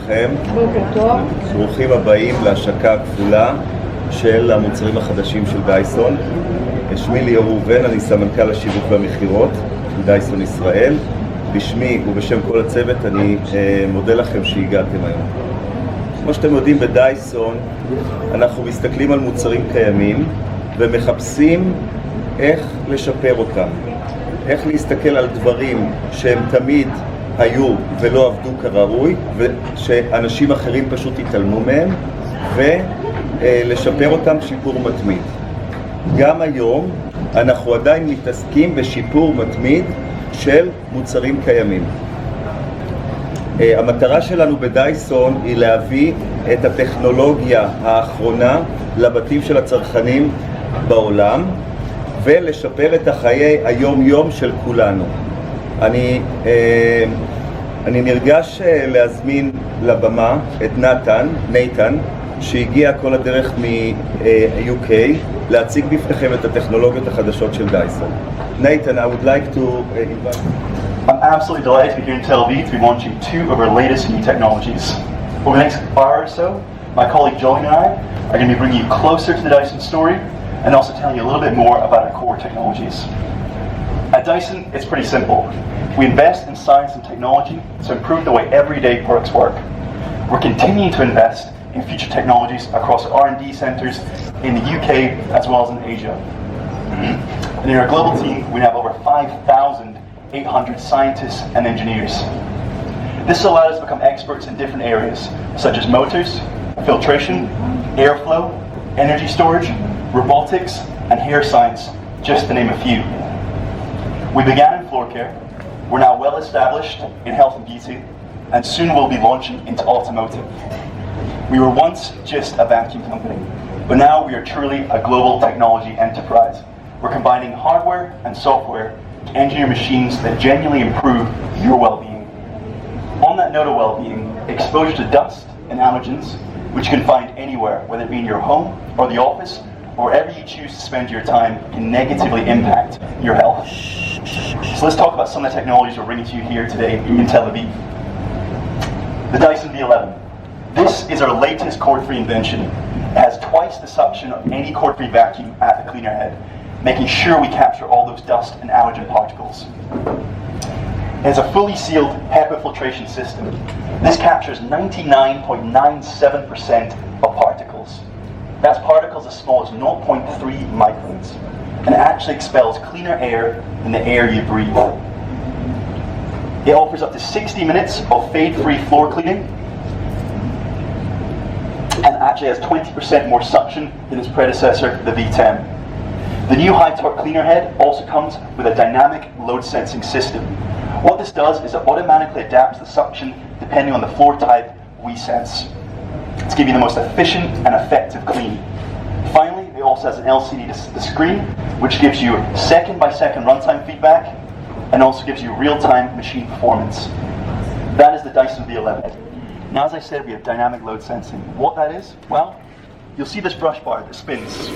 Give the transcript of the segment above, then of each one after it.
לכם. בוקר טוב. ברוכים הבאים להשקה הכפולה של המוצרים החדשים של דייסון. שמי ליאור ראובן, אני סמנכ"ל השיווק והמכירות של דייסון ישראל. בשמי ובשם כל הצוות אני מודה לכם שהגעתם היום. כמו שאתם יודעים, בדייסון אנחנו מסתכלים על מוצרים קיימים ומחפשים איך לשפר אותם. איך להסתכל על דברים שהם תמיד היו ולא עבדו כראוי ושאנשים אחרים פשוט התעלמו מהם ולשפר אותם שיפור מתמיד. גם היום אנחנו עדיין מתעסקים בשיפור מתמיד של מוצרים קיימים. המטרה שלנו בדייסון היא להביא את הטכנולוגיה האחרונה לבתים של הצרכנים בעולם ולשפר את החיי היום-יום של כולנו. אני נרגש להזמין לבמה את נייתן, שהגיע כל הדרך מ-UK, להציג בפניכם את הטכנולוגיות החדשות של דייסון. Nathan, I would like to invite you. I'm absolutely delighted to be here in Tel Aviv to be launching two of our latest new technologies. Over the next hour or so, my colleague Johnny and I are going to be bringing you closer to the Dyson story and also telling you a little bit more about our core technologies. At Dyson, it's pretty simple. We invest in science and technology to improve the way everyday products work. We're continuing to invest in future technologies across our R&D centres in the UK as well as in Asia. And in our global team, we have over 5,800 scientists and engineers. This has allowed us to become experts in different areas, such as motors, filtration, airflow, energy storage, robotics, and hair science, just to name a few. We began in floor care. We're now well established in health and beauty, and soon we'll be launching into automotive. We were once just a vacuum company, but now we are truly a global technology enterprise. We're combining hardware and software to engineer machines that genuinely improve your well-being. On that note of well-being, exposure to dust and allergens, which you can find anywhere, whether it be in your home or the office, or wherever you choose to spend your time, can negatively impact your health. So let's talk about some of the technologies we're bringing to you here today in Tel Aviv. The Dyson V11. This is our latest cord-free invention. It has twice the suction of any cord-free vacuum at the cleaner head, making sure we capture all those dust and allergen particles. It has a fully sealed HEPA filtration system. This captures 99.97% of particles. That's particles as small as 0.3 microns. And it actually expels cleaner air than the air you breathe. It offers up to 60 minutes of fade-free floor cleaning and actually has 20% more suction than its predecessor, the V10. The new high-torque cleaner head also comes with a dynamic load sensing system. What this does is it automatically adapts the suction depending on the floor type we sense to give you the most efficient and effective clean. Finally, it also has an LCD screen which gives you second-by-second runtime feedback and also gives you real-time machine performance. That is the Dyson V11. Now, as I said, we have dynamic load sensing. What that is? Well, you'll see this brush bar that spins.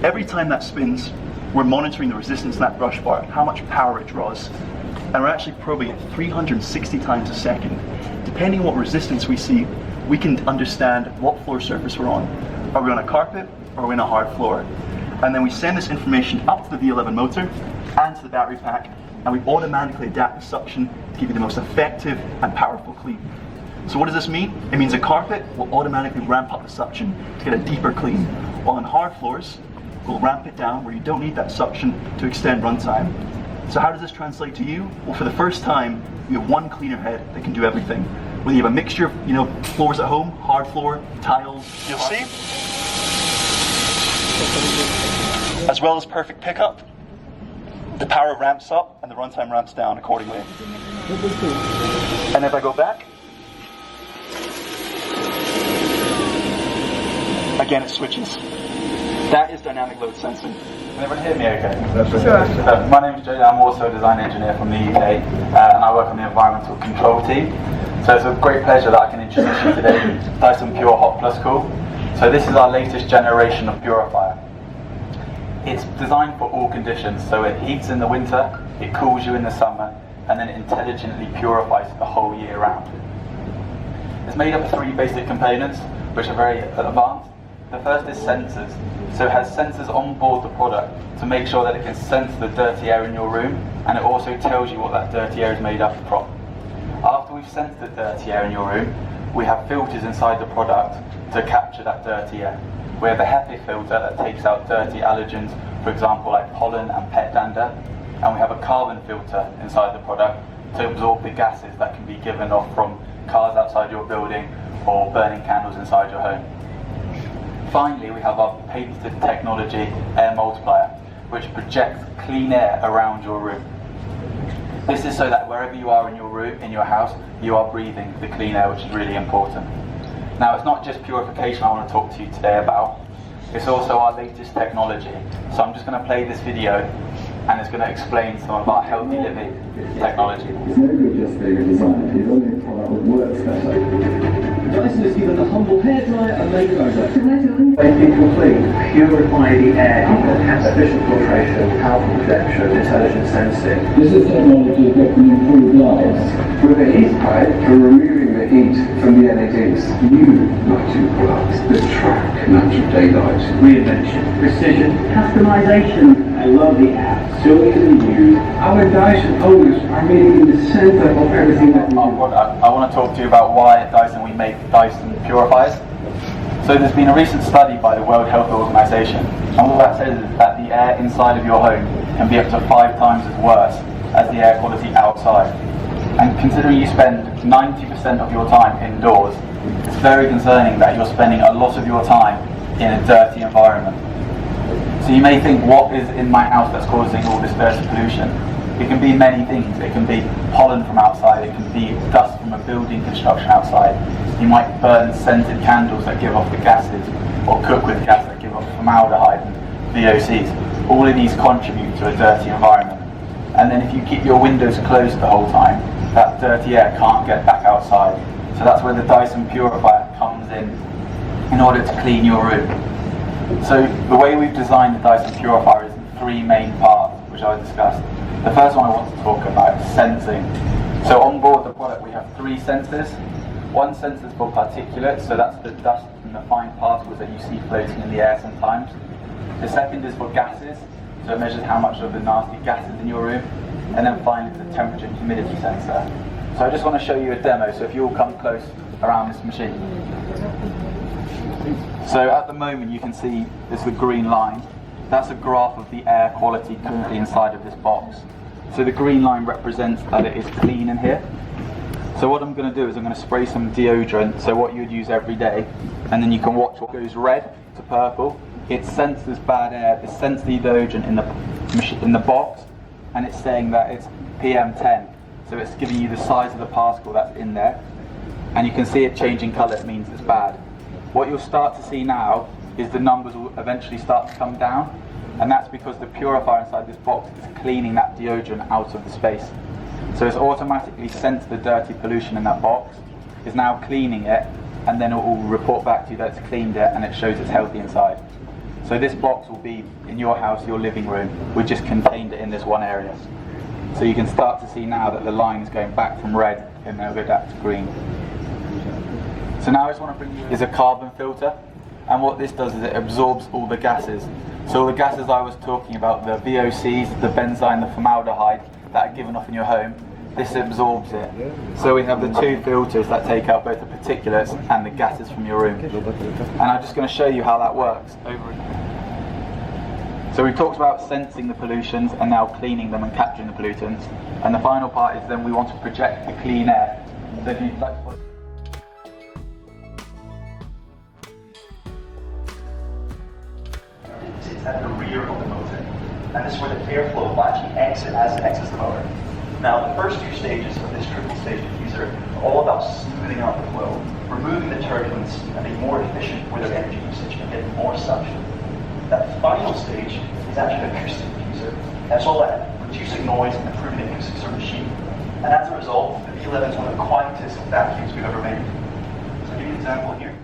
Every time that spins, we're monitoring the resistance of that brush bar, how much power it draws. And we're actually probing it 360 times a second. Depending on what resistance we see, we can understand what floor surface we're on. Are we on a carpet or are we on a hard floor? And then we send this information up to the V11 motor and to the battery pack, and we automatically adapt the suction to give you the most effective and powerful clean. So what does this mean? It means a carpet will automatically ramp up the suction to get a deeper clean, while on hard floors, we'll ramp it down where you don't need that suction to extend runtime. So how does this translate to you? Well, for the first time, we have one cleaner head that can do everything. Whether you have a mixture of, floors at home, hard floor, tiles, you'll see, as well as perfect pickup, the power ramps up and the runtime ramps down accordingly. And if I go back, again it switches. That is dynamic load sensing. Can everyone hear me okay? Sure. My name is Jay, I'm also a design engineer from the UK and I work on the environmental control team. So it's a great pleasure that I can introduce you today to Dyson Pure Hot+Cool. So this is our latest generation of purifier. It's designed for all conditions, so it heats in the winter, it cools you in the summer, and then it intelligently purifies the whole year round. It's made up of three basic components, which are very advanced. The first is sensors. So it has sensors on board the product to make sure that it can sense the dirty air in your room, and it also tells you what that dirty air is made up from. After we've sensed the dirty air in your room, we have filters inside the product to capture that dirty air. We have the HEPA filter that takes out dirty allergens, for example like pollen and pet dander, and we have a carbon filter inside the product to absorb the gases that can be given off from cars outside your building or burning candles inside your home. Finally, we have our patented technology Air Multiplier, which projects clean air around your room. This is so that wherever you are in your room, in your house, you are breathing the clean air, which is really important. Now, it's not just purification I want to talk to you today about, it's also our latest technology. So I'm just going to play this video and it's going to explain some of our healthy living technology. It's no good just being a designer, it's only a product that works better. Dyson has given the humble hairdryer a makeover. Make it complete, purify the air, enhance efficient filtration, powerful protection, intelligent sensing. This is technology that can improve lives. With a heat pipe for removing the heat from the LEDs. New lighting products that track natural daylight. Reinvention, precision, customization. I love the app, so easily used. Our Dyson owners are really in the center of everything that we do. I want to talk to you about why at Dyson we make Dyson purifiers. So there's been a recent study by the World Health Organization, and what that says is that the air inside of your home can be up to 5 times as worse as the air quality outside. And considering you spend 90% of your time indoors, it's very concerning that you're spending a lot of your time in a dirty environment. So you may think, what is in my house that's causing all this dirty pollution? It can be many things. It can be pollen from outside, it can be dust from a building construction outside. You might burn scented candles that give off the gases, or cook with gas that give off formaldehyde and VOCs. All of these contribute to a dirty environment. And then if you keep your windows closed the whole time, that dirty air can't get back outside. So that's where the Dyson Purifier comes in order to clean your room. So the way we've designed the Dyson Purifier is in 3 main parts, which I discussed. The first one I want to talk about is sensing. So on board the product we have 3 sensors. One sensor is for particulates, so that's the dust and the fine particles that you see floating in the air sometimes. The second is for gases, so it measures how much of the nasty gas is in your room. And then finally the temperature and humidity sensor. So I just want to show you a demo, so if you all come close around this machine. So at the moment you can see there's the green line. That's a graph of the air quality currently inside of this box. So the green line represents that it is clean in here. So what I'm going to do is I'm going to spray some deodorant, so what you'd use every day, and then you can watch what goes red to purple. It senses bad air, it senses the deodorant in the box, and it's saying that it's PM10. So it's giving you the size of the particle that's in there, and you can see it changing colour, it means it's bad. What you'll start to see now is the numbers will eventually start to come down, and that's because the purifier inside this box is cleaning that deodorant out of the space. So it's automatically sensed the dirty pollution in that box, is now cleaning it, and then it will report back to you that it's cleaned it and it shows it's healthy inside. So this box will be in your house, your living room. We just contained it in this one area. So you can start to see now that the line is going back from red and now go back to green. So now I just want to bring you is a carbon filter, and what this does is it absorbs all the gases. So all the gases I was talking about, the VOCs, the benzene, the formaldehyde that are given off in your home, this absorbs it. So we have the 2 filters that take out both the particulates and the gases from your room. And I'm just going to show you how that works over again. So we talked about sensing the pollutions and now cleaning them and capturing the pollutants. And the final part is then we want to project the clean air. So if you'd like to sits at the rear of the motor, and this is where the airflow will actually exit as it exits the motor. Now, the first 2 stages of this triple stage diffuser are all about smoothing out the flow, removing the turbulence, and being more efficient with their energy usage and getting more suction. That final stage is actually an acoustic diffuser. That's all about reducing noise and improving the acoustics of the machine. And as a result, the V11 is one of the quietest vacuums we've ever made. So I'll give you an example here.